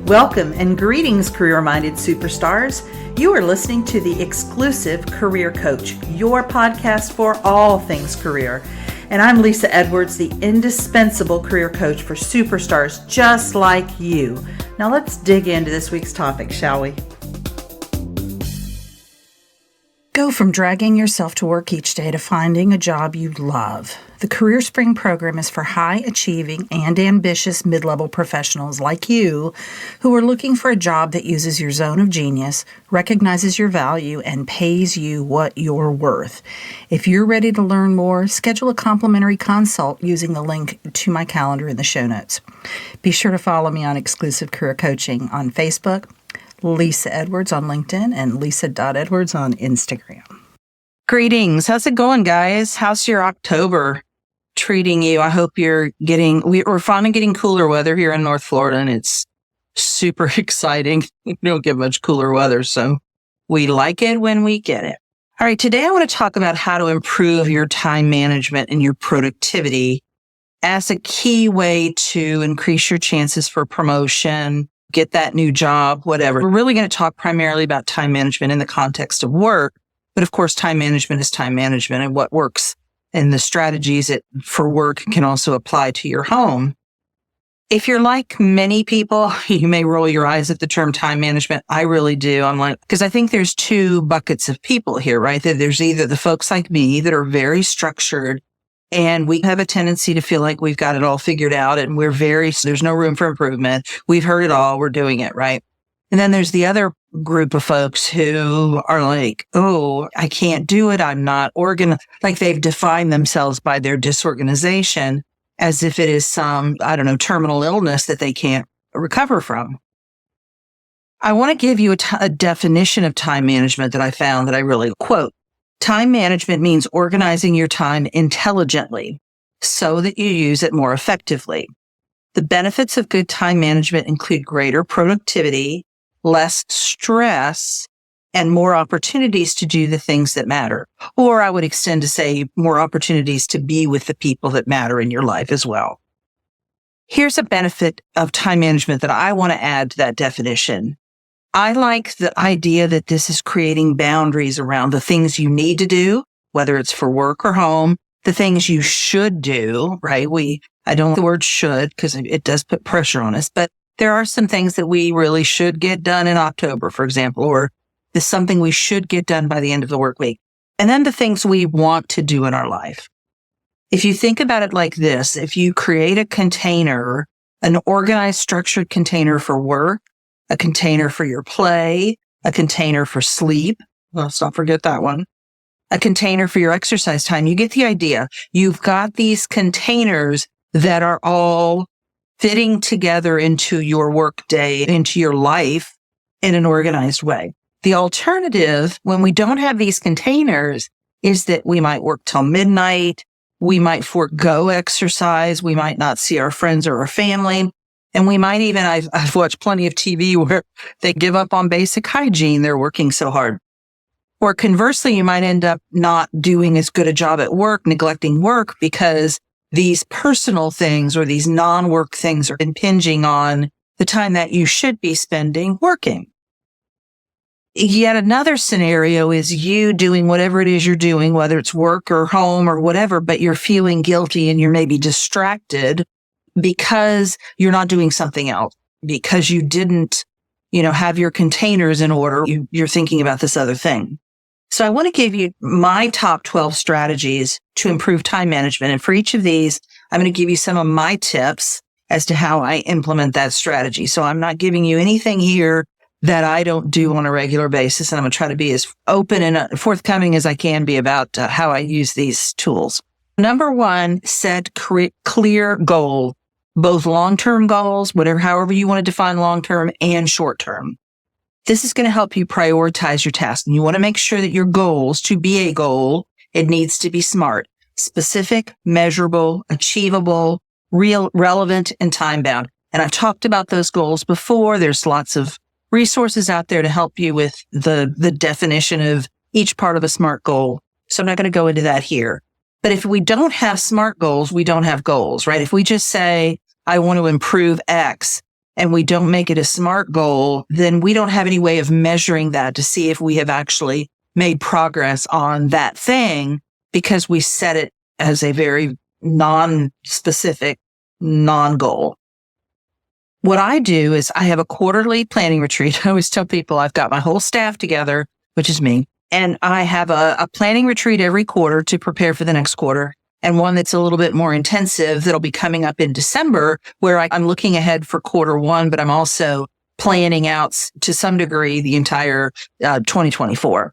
Welcome and greetings, career-minded superstars. You are listening to the exclusive Career Coach, your podcast for all things career. And I'm Lisa Edwards, the indispensable career coach for superstars just like you. Now let's dig into this week's topic, shall we? Go from dragging yourself to work each day to finding a job you love. The Career Spring program is for high-achieving and ambitious mid-level professionals like you who are looking for a job that uses your zone of genius, recognizes your value, and pays you what you're worth. If you're ready to learn more, schedule a complimentary consult using the link to my calendar in the show notes. Be sure to follow me on Exclusive Career Coaching on Facebook, Lisa Edwards on LinkedIn, and Lisa.Edwards on Instagram. Greetings. How's it going, guys? How's your October treating you? I hope we're finally getting cooler weather here in North Florida, and it's super exciting. We don't get much cooler weather, so we like it when we get it. All right, today I want to talk about how to improve your time management and your productivity as a key way to increase your chances for promotion, get that new job, whatever. We're really going to talk primarily about time management in the context of work. But of course, time management is time management, and what works and the strategies that for work can also apply to your home. If you're like many people, you may roll your eyes at the term time management. I really do. Because I think there's two buckets of people here, right? There's either the folks like me that are very structured, and we have a tendency to feel like we've got it all figured out and there's no room for improvement. We've heard it all. We're doing it, right? And then there's the other group of folks who are like, oh, I can't do it. I'm not organized. Like they've defined themselves by their disorganization as if it is some, terminal illness that they can't recover from. I want to give you a definition of time management that I found that I really quote. Time management means organizing your time intelligently so that you use it more effectively. The benefits of good time management include greater productivity, less stress, and more opportunities to do the things that matter. Or I would extend to say more opportunities to be with the people that matter in your life as well. Here's a benefit of time management that I want to add to that definition. I like the idea that this is creating boundaries around the things you need to do, whether it's for work or home, the things you should do, right? I don't like the word should because it does put pressure on us, but there are some things that we really should get done in October, for example, or there's something we should get done by the end of the work week. And then the things we want to do in our life. If you think about it like this, if you create a container, an organized, structured container for work, a container for your play, a container for sleep. Let's not forget that one. A container for your exercise time. You get the idea. You've got these containers that are all fitting together into your work day, into your life in an organized way. The alternative, when we don't have these containers, is that we might work till midnight. We might forego exercise. We might not see our friends or our family. And we might even, I've watched plenty of TV where they give up on basic hygiene. They're working so hard. Or conversely, you might end up not doing as good a job at work, neglecting work because these personal things or these non-work things are impinging on the time that you should be spending working. Yet another scenario is you doing whatever it is you're doing, whether it's work or home or whatever, but you're feeling guilty and you're maybe distracted because you're not doing something else, because you didn't, have your containers in order. You're thinking about this other thing. So I want to give you my top 12 strategies to improve time management. And for each of these, I'm going to give you some of my tips as to how I implement that strategy. So I'm not giving you anything here that I don't do on a regular basis. And I'm going to try to be as open and forthcoming as I can be about how I use these tools. Number one, set clear goals. Both long-term goals, however you want to define long-term, and short-term. This is going to help you prioritize your tasks. And you want to make sure that your goals, to be a goal, it needs to be SMART, specific, measurable, achievable, real, relevant, and time-bound. And I've talked about those goals before. There's lots of resources out there to help you with the definition of each part of a SMART goal. So I'm not going to go into that here. But if we don't have SMART goals, we don't have goals, right? If we just say, I want to improve X, and we don't make it a SMART goal, then we don't have any way of measuring that to see if we have actually made progress on that thing because we set it as a very non-specific, non-goal. What I do is I have a quarterly planning retreat. I always tell people I've got my whole staff together, which is me, and I have a planning retreat every quarter to prepare for the next quarter, and one that's a little bit more intensive that'll be coming up in December, where I'm looking ahead for quarter one, but I'm also planning out to some degree the entire 2024.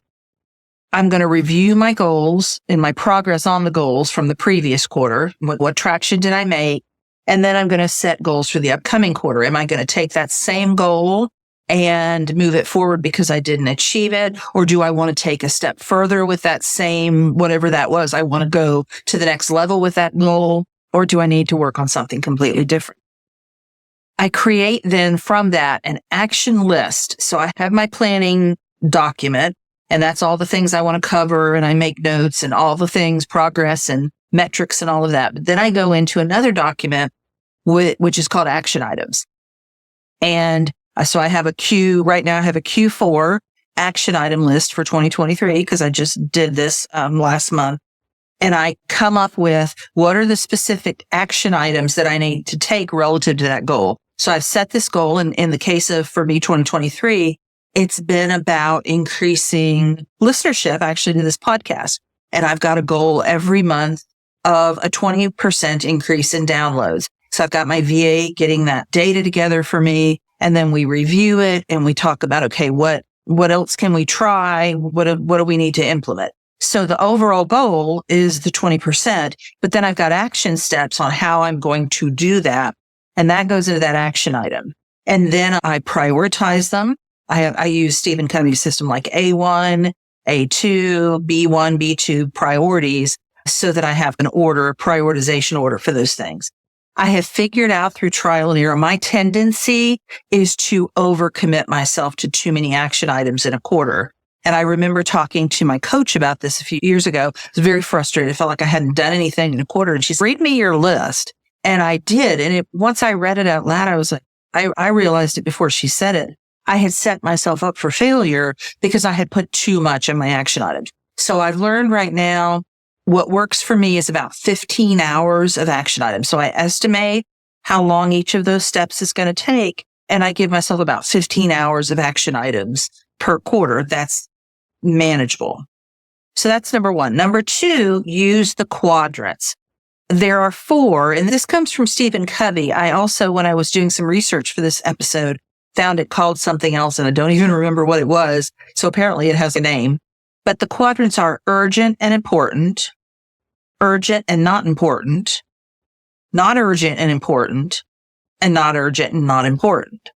I'm going to review my goals and my progress on the goals from the previous quarter. What traction did I make? And then I'm going to set goals for the upcoming quarter. Am I going to take that same goal and move it forward because I didn't achieve it? Or do I want to take a step further with that same, whatever that was? I want to go to the next level with that goal, or do I need to work on something completely different? I create then from that an action list. So I have my planning document, and that's all the things I want to cover. And I make notes and all the things, progress and metrics and all of that. But then I go into another document, which is called action items. And so I have right now I have a Q4 action item list for 2023 because I just did this last month. And I come up with what are the specific action items that I need to take relative to that goal. So I've set this goal. And in the case of, for me, 2023, it's been about increasing listenership actually to this podcast. And I've got a goal every month of a 20% increase in downloads. So I've got my VA getting that data together for me. And then we review it and we talk about, okay, what else can we try? What do we need to implement? So the overall goal is the 20%, but then I've got action steps on how I'm going to do that. And that goes into that action item. And then I prioritize them. I use Stephen Covey's system like A1, A2, B1, B2 priorities so that I have a prioritization order for those things. I have figured out through trial and error, my tendency is to overcommit myself to too many action items in a quarter. And I remember talking to my coach about this a few years ago. I was very frustrated. I felt like I hadn't done anything in a quarter. And she said, read me your list. And I did. And once I read it out loud, I was like, I realized it before she said it. I had set myself up for failure because I had put too much in my action items. So I've learned right now what works for me is about 15 hours of action items. So I estimate how long each of those steps is going to take. And I give myself about 15 hours of action items per quarter. That's manageable. So that's number one. Number two, use the quadrants. There are 4, and this comes from Stephen Covey. I also, when I was doing some research for this episode, found it called something else, and I don't even remember what it was. So apparently it has a name. But the quadrants are urgent and important, urgent and not important, not urgent and important, and not urgent and not important.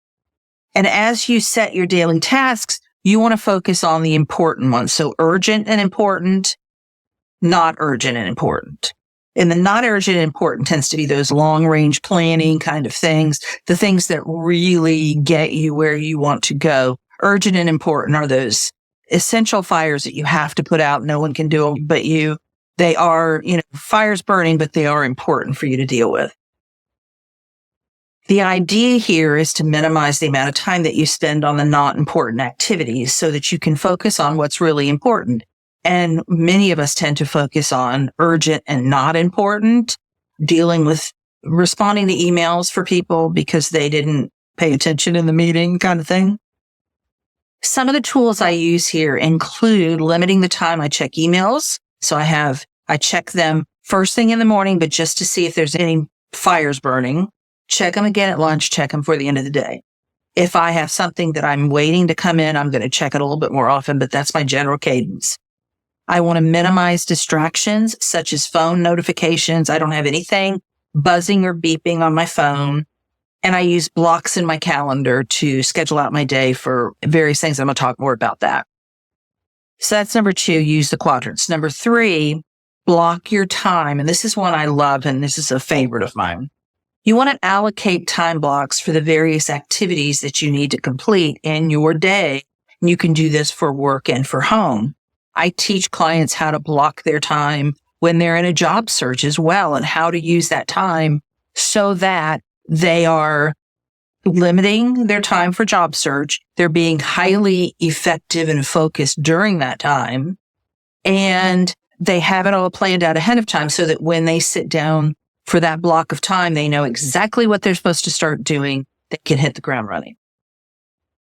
And as you set your daily tasks, you want to focus on the important ones. So urgent and important, not urgent and important. And the not urgent and important tends to be those long range planning kind of things, the things that really get you where you want to go. Urgent and important are those essential fires that you have to put out. No one can do them but you. They are, fires burning, but they are important for you to deal with. The idea here is to minimize the amount of time that you spend on the not important activities so that you can focus on what's really important. And many of us tend to focus on urgent and not important, dealing with responding to emails for people because they didn't pay attention in the meeting kind of thing. Some of the tools I use here include limiting the time I check emails. So I check them first thing in the morning, but just to see if there's any fires burning. Check them again at lunch, check them for the end of the day. If I have something that I'm waiting to come in, I'm going to check it a little bit more often, but that's my general cadence. I want to minimize distractions such as phone notifications. I don't have anything buzzing or beeping on my phone. And I use blocks in my calendar to schedule out my day for various things. I'm going to talk more about that. So that's number 2, use the quadrants. Number 3, block your time. And this is one I love, and this is a favorite of mine. You want to allocate time blocks for the various activities that you need to complete in your day. And you can do this for work and for home. I teach clients how to block their time when they're in a job search as well, and how to use that time so that they are limiting their time for job search. They're being highly effective and focused during that time. And they have it all planned out ahead of time so that when they sit down for that block of time, they know exactly what they're supposed to start doing. They can hit the ground running.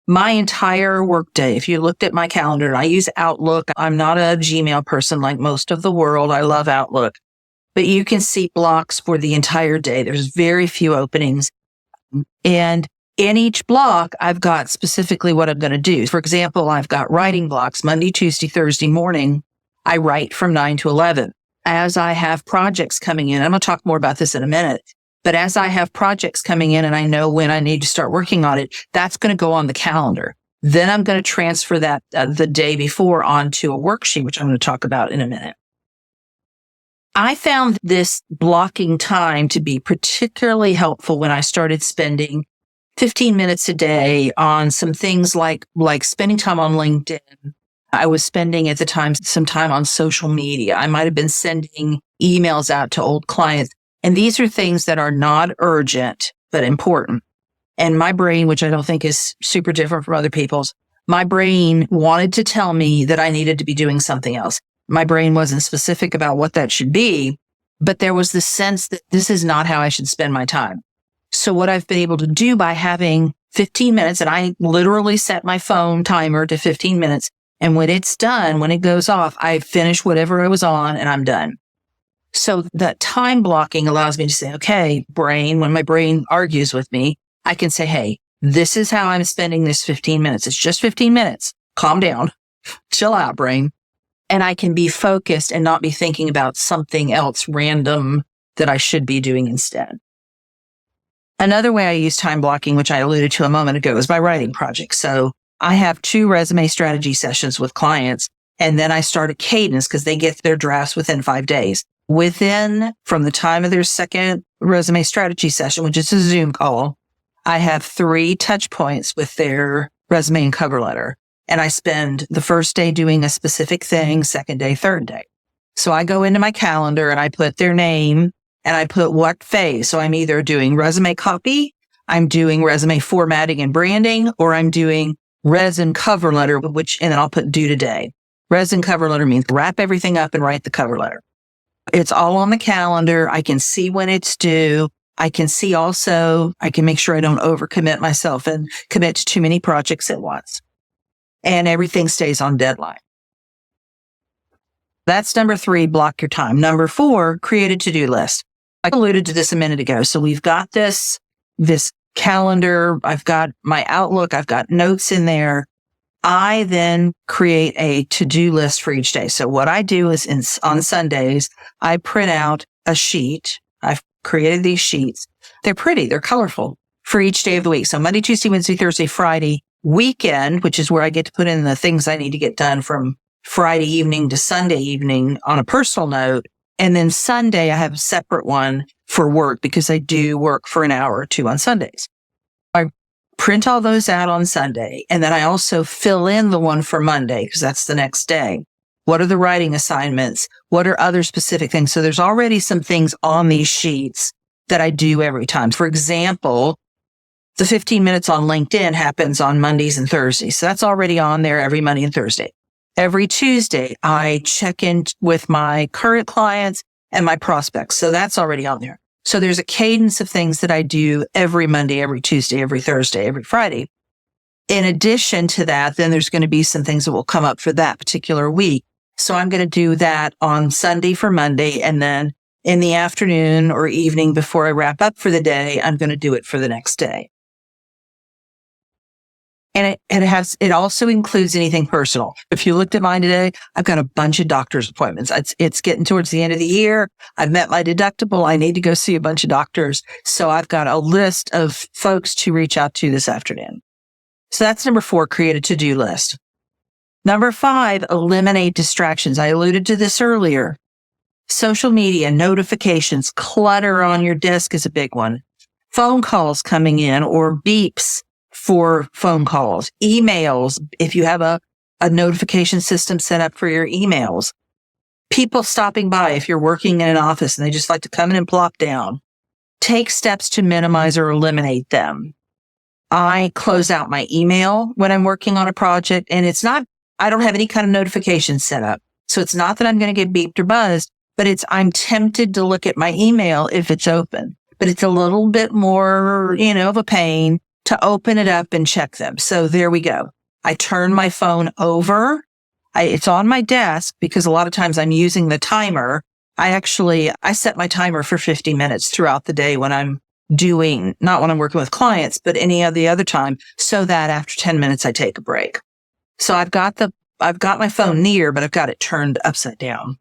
My entire workday, if you looked at my calendar, I use Outlook. I'm not a Gmail person like most of the world. I love Outlook. But you can see blocks for the entire day. There's very few openings. And in each block, I've got specifically what I'm going to do. For example, I've got writing blocks Monday, Tuesday, Thursday morning. I write from 9 to 11. As I have projects coming in, I'm going to talk more about this in a minute, but as I have projects coming in and I know when I need to start working on it, that's going to go on the calendar. Then I'm going to transfer that the day before onto a worksheet, which I'm going to talk about in a minute. I found this blocking time to be particularly helpful when I started spending 15 minutes a day on some things like spending time on LinkedIn. I was spending at the time some time on social media. I might have been sending emails out to old clients. And these are things that are not urgent, but important. And my brain, which I don't think is super different from other people's, my brain wanted to tell me that I needed to be doing something else. My brain wasn't specific about what that should be, but there was this sense that this is not how I should spend my time. So what I've been able to do by having 15 minutes, and I literally set my phone timer to 15 minutes, and when it's done, when it goes off, I finish whatever I was on and I'm done. So that time blocking allows me to say, okay, brain, when my brain argues with me, I can say, hey, this is how I'm spending this 15 minutes. It's just 15 minutes. Calm down. Chill out, brain. And I can be focused and not be thinking about something else random that I should be doing instead. Another way I use time blocking, which I alluded to a moment ago, is my writing project. So I have 2 resume strategy sessions with clients, and then I start a cadence because they get their drafts within 5 days. From the time of their second resume strategy session, which is a Zoom call, I have 3 touch points with their resume and cover letter. And I spend the first day doing a specific thing, second day, third day. So I go into my calendar and I put their name and I put what phase. So I'm either doing resume copy, I'm doing resume formatting and branding, or I'm doing resin cover letter, and then I'll put due today. Resin cover letter means wrap everything up and write the cover letter. It's all on the calendar. I can see when it's due. I can make sure I don't overcommit myself and commit to too many projects at once. And everything stays on deadline. That's number 3, block your time. Number 4, create a to-do list. I alluded to this a minute ago. So we've got this calendar. I've got my Outlook. I've got notes in there. I then create a to-do list for each day. So what I do is on Sundays, I print out a sheet. I've created these sheets. They're pretty. They're colorful for each day of the week. So Monday, Tuesday, Wednesday, Thursday, Friday, weekend, which is where I get to put in the things I need to get done from Friday evening to Sunday evening on a personal note. And then Sunday, I have a separate one for work because I do work for an hour or 2 on Sundays. I print all those out on Sunday. And then I also fill in the one for Monday because that's the next day. What are the writing assignments? What are other specific things? So there's already some things on these sheets that I do every time. For example, the 15 minutes on LinkedIn happens on Mondays and Thursdays. So that's already on there every Monday and Thursday. Every Tuesday, I check in with my current clients and my prospects. So that's already on there. So there's a cadence of things that I do every Monday, every Tuesday, every Thursday, every Friday. In addition to that, then there's going to be some things that will come up for that particular week. So I'm going to do that on Sunday for Monday. And then in the afternoon or evening before I wrap up for the day, I'm going to do it for the next day. And it also includes anything personal. If you looked at mine today, I've got a bunch of doctor's appointments. It's getting towards the end of the year. I've met my deductible. I need to go see a bunch of doctors. So I've got a list of folks to reach out to this afternoon. So that's number 4, create a to-do list. Number 5, eliminate distractions. I alluded to this earlier. Social media, notifications, clutter on your desk is a big one. Phone calls coming in or beeps for phone calls, emails, if you have a notification system set up for your emails, people stopping by if you're working in an office and they just like to come in and plop down. Take steps to minimize or eliminate them. I close out my email when I'm working on a project, and I don't have any kind of notification set up. So it's not that I'm going to get beeped or buzzed, but I'm tempted to look at my email if it's open, but it's a little bit more, of a pain to open it up and check them. So there we go. I turn my phone over. It's on my desk because a lot of times I'm using the timer. I set my timer for 50 minutes throughout the day when I'm not when I'm working with clients, but any of the other time, so that after 10 minutes, I take a break. So I've got my phone near, but I've got it turned upside down.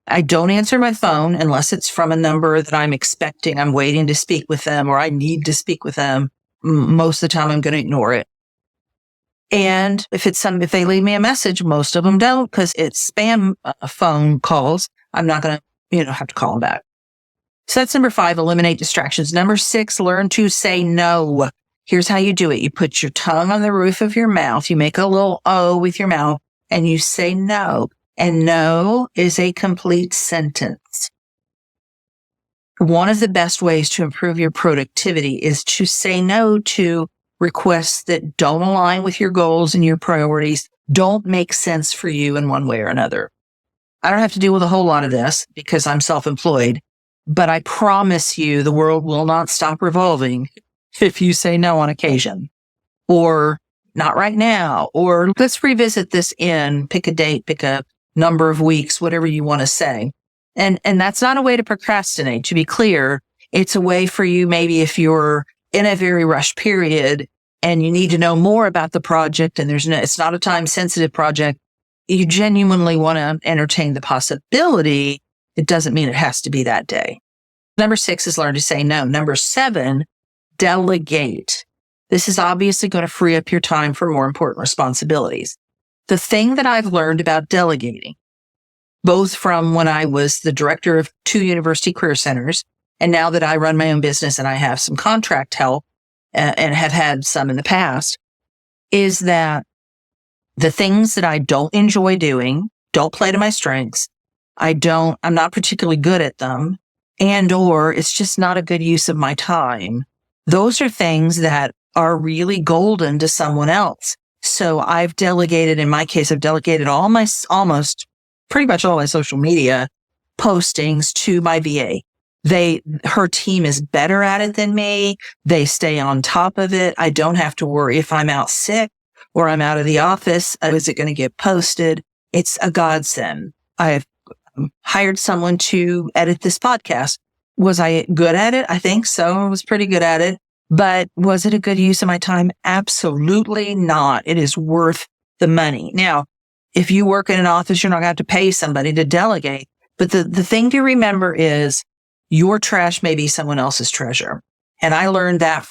I don't answer my phone unless it's from a number that I'm expecting. I'm waiting to speak with them or I need to speak with them. Most of the time, I'm going to ignore it. And if they leave me a message, most of them don't because it's spam phone calls. I'm not going to, have to call them back. So that's number 5, eliminate distractions. Number 6, learn to say no. Here's how you do it. You put your tongue on the roof of your mouth. You make a little O with your mouth and you say no. And no is a complete sentence. One of the best ways to improve your productivity is to say no to requests that don't align with your goals and your priorities, don't make sense for you in one way or another. I don't have to deal with a whole lot of this because I'm self-employed, but I promise you the world will not stop revolving if you say no on occasion or not right now, or let's revisit this pick a date, pick a number of weeks, whatever you want to say. And that's not a way to procrastinate. To be clear, it's a way for you, maybe if you're in a very rushed period and you need to know more about the project and it's not a time sensitive project, you genuinely want to entertain the possibility. It doesn't mean it has to be that day. Number 6 is learn to say no. Number 7, delegate. This is obviously going to free up your time for more important responsibilities. The thing that I've learned about delegating, both from when I was the director of 2 university career centers, and now that I run my own business and I have some contract help and have had some in the past, is that the things that I don't enjoy doing, don't play to my strengths, I'm not particularly good at them, or it's just not a good use of my time. Those are things that are really golden to someone else. So I've delegated, in my case, I've delegated almost pretty much all my social media postings to my VA. Her team is better at it than me. They stay on top of it. I don't have to worry if I'm out sick or I'm out of the office. Is it going to get posted? It's a godsend. I've hired someone to edit this podcast. Was I good at it? I think so. I was pretty good at it. But was it a good use of my time? Absolutely not. It is worth the money. Now, if you work in an office, you're not going to have to pay somebody to delegate. But the thing to remember is your trash may be someone else's treasure. And I learned that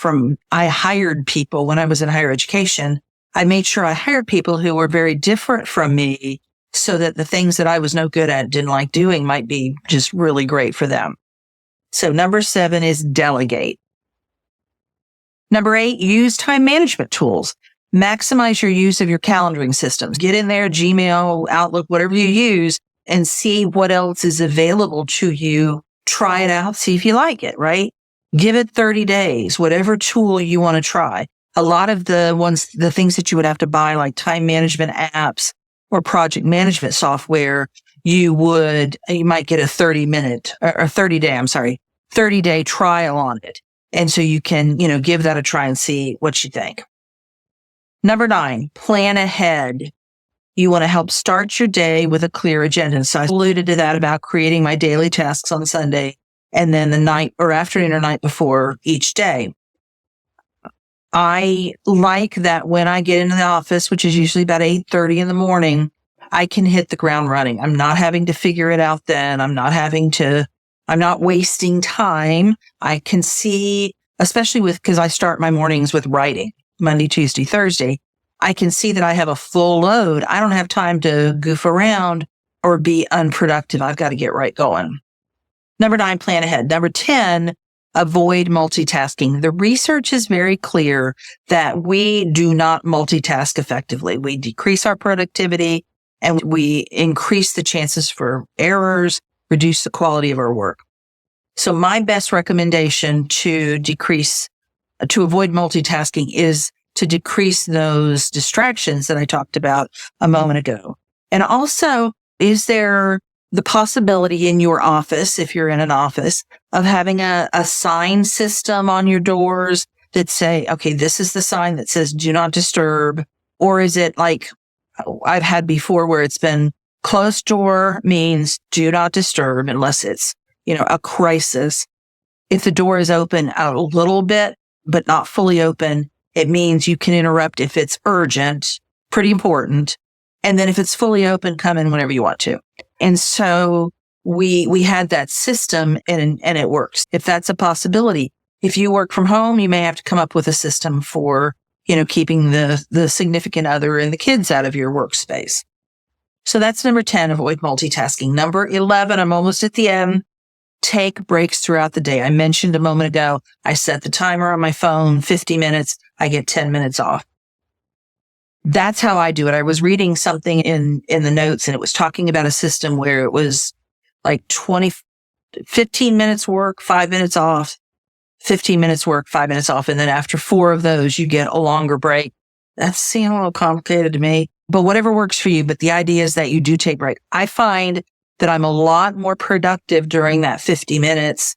I hired people when I was in higher education. I made sure I hired people who were very different from me so that the things that I was no good at, didn't like doing, might be just really great for them. So number 7 is delegate. Number 8, use time management tools. Maximize your use of your calendaring systems. Get in there, Gmail, Outlook, whatever you use, and see what else is available to you. Try it out. See if you like it, right? Give it 30 days, whatever tool you want to try. A lot of the things that you would have to buy, like time management apps or project management software, you might get a 30-day trial on it. And so you can, give that a try and see what you think. Number 9, plan ahead. You want to help start your day with a clear agenda. So I alluded to that about creating my daily tasks on Sunday and then the night or afternoon or night before each day. I like that when I get into the office, which is usually about 8:30 in the morning, I can hit the ground running. I'm not having to figure it out then. I'm not wasting time. I can see, especially because I start my mornings with writing, Monday, Tuesday, Thursday. I can see that I have a full load. I don't have time to goof around or be unproductive. I've got to get right going. Number 9, plan ahead. Number 10, avoid multitasking. The research is very clear that we do not multitask effectively. We decrease our productivity and we increase the chances for errors, reduce the quality of our work. So my best recommendation to decrease to avoid multitasking is to decrease those distractions that I talked about a moment ago. And also, is there the possibility in your office, if you're in an office, of having a sign system on your doors that say, okay, this is the sign that says do not disturb? Or is it like I've had before where it's been closed door means do not disturb unless it's, a crisis. If the door is open a little bit, but not fully open, it means you can interrupt if it's urgent, pretty important. And then if it's fully open, come in whenever you want to. And so we had that system and it works. If that's a possibility, if you work from home, you may have to come up with a system for, keeping the significant other and the kids out of your workspace. So that's number 10, avoid multitasking. Number 11, I'm almost at the end. Take breaks throughout the day. I mentioned a moment ago, I set the timer on my phone, 50 minutes. I get 10 minutes off. That's how I do it. I was reading something in the notes and it was talking about a system where it was like 15 minutes work, 5 minutes off, 15 minutes work, 5 minutes off. And then after 4 of those, you get a longer break. That seemed a little complicated to me, but whatever works for you. But the idea is that you do take break. I find that I'm a lot more productive during that 50 minutes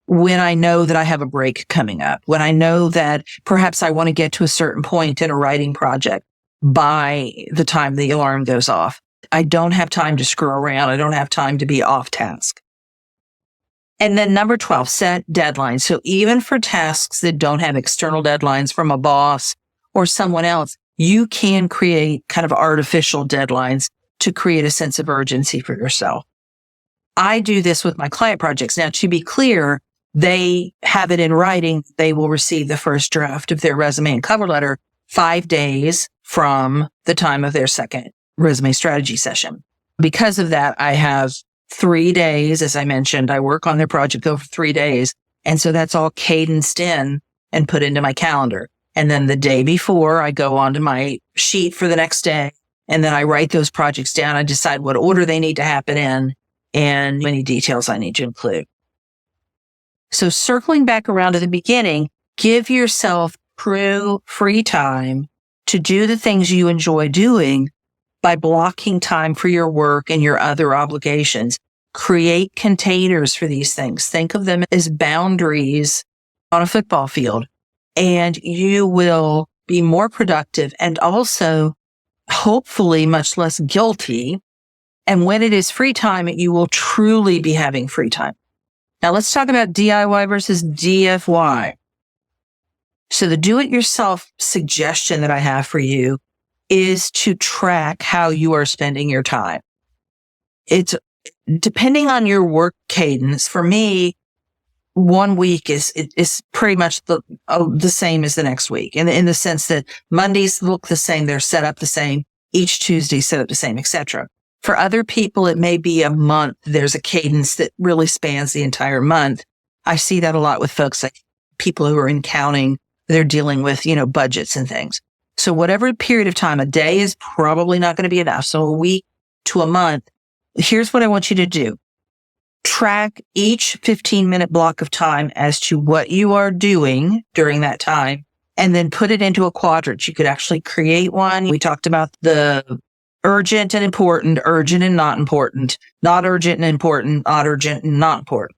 when I know that I have a break coming up, when I know that perhaps I want to get to a certain point in a writing project by the time the alarm goes off. I don't have time to screw around. I don't have time to be off task. And then number 12, set deadlines. So even for tasks that don't have external deadlines from a boss or someone else, you can create kind of artificial deadlines to create a sense of urgency for yourself. I do this with my client projects. Now, to be clear, they have it in writing. They will receive the first draft of their resume and cover letter 5 days from the time of their second resume strategy session. Because of that, I have 3 days. As I mentioned, I work on their project over 3 days. And so that's all cadenced in and put into my calendar. And then the day before, I go onto my sheet for the next day. And then I write those projects down. I decide what order they need to happen in and any details I need to include. So circling back around to the beginning, give yourself true free time to do the things you enjoy doing by blocking time for your work and your other obligations. Create containers for these things. Think of them as boundaries on a football field, and you will be more productive and also hopefully much less guilty. And when it is free time, you will truly be having free time. Now let's talk about DIY versus DFY. So the do-it-yourself suggestion that I have for you is to track how you are spending your time. It's depending on your work cadence. For me, 1 week is pretty much the same as the next week in the sense that Mondays look the same. They're set up the same. Each Tuesday set up the same, etc. For other people, it may be a month. There's a cadence that really spans the entire month. I see that a lot with folks like people who are in accounting. They're dealing with, budgets and things. So whatever period of time, a day is probably not going to be enough. So a week to a month. Here's what I want you to do. Track each 15-minute block of time as to what you are doing during that time, and then put it into a quadrant. You could actually create one. We talked about the urgent and important, urgent and not important, not urgent and important, not urgent and not important.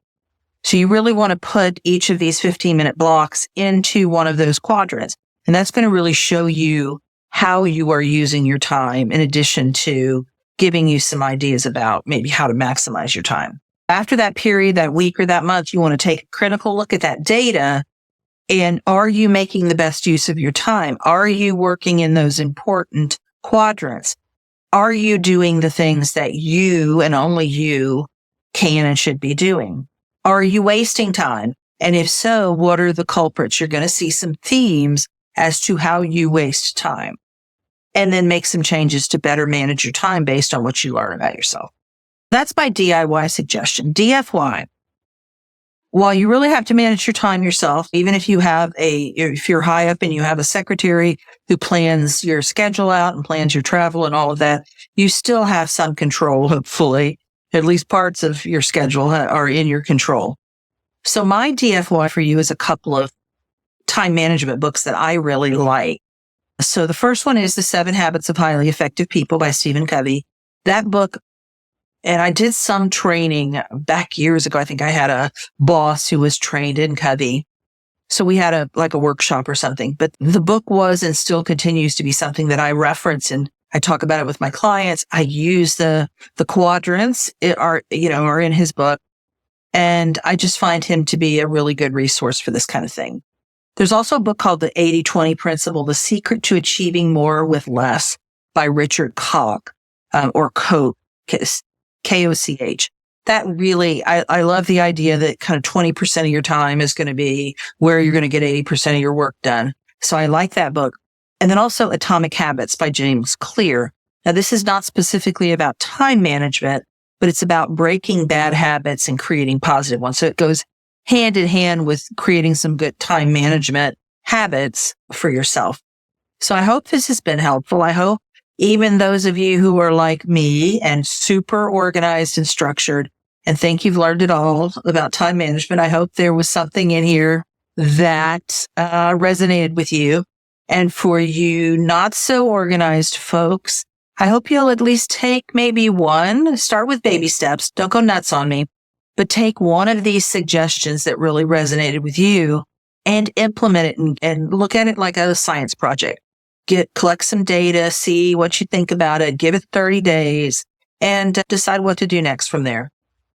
So you really want to put each of these 15-minute blocks into one of those quadrants. And that's going to really show you how you are using your time in addition to giving you some ideas about maybe how to maximize your time. After that period, that week or that month, you want to take a critical look at that data. And are you making the best use of your time? Are you working in those important quadrants? Are you doing the things that you and only you can and should be doing? Are you wasting time? And if so, what are the culprits? You're going to see some themes as to how you waste time, and then make some changes to better manage your time based on what you learn about yourself. That's my DIY suggestion. DFY. While you really have to manage your time yourself, even if if you're high up and you have a secretary who plans your schedule out and plans your travel and all of that, you still have some control, hopefully. At least parts of your schedule are in your control. So my DFY for you is a couple of time management books that I really like. So the first one is The 7 Habits of Highly Effective People by Stephen Covey. That book, and I did some training back years ago. I think I had a boss who was trained in Covey. So we had a workshop or something, but the book was and still continues to be something that I reference, and I talk about it with my clients. I use the quadrants are in his book, and I just find him to be a really good resource for this kind of thing. There's also a book called The 80-20 Principle, The Secret to Achieving More with Less by Richard Koch, or Koch, Koch. That really, I love the idea that kind of 20% of your time is going to be where you're going to get 80% of your work done. So I like that book. And then also Atomic Habits by James Clear. Now, this is not specifically about time management, but it's about breaking bad habits and creating positive ones. So it goes hand in hand with creating some good time management habits for yourself. So I hope this has been helpful. I hope even those of you who are like me and super organized and structured and think you've learned it all about time management, I hope there was something in here that resonated with you. And for you not so organized folks, I hope you'll at least take maybe one, start with baby steps. Don't go nuts on me, but take one of these suggestions that really resonated with you and implement it and look at it like a science project. Collect some data, see what you think about it, give it 30 days, and decide what to do next from there.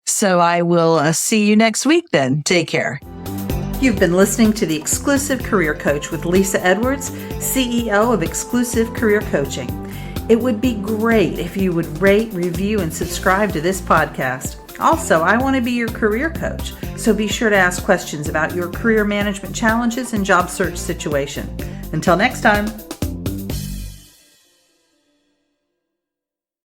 So I will see you next week then. Take care. You've been listening to The Exclusive Career Coach with Lisa Edwards, CEO of Exclusive Career Coaching. It would be great if you would rate, review, and subscribe to this podcast. Also, I want to be your career coach, so be sure to ask questions about your career management challenges and job search situation. Until next time.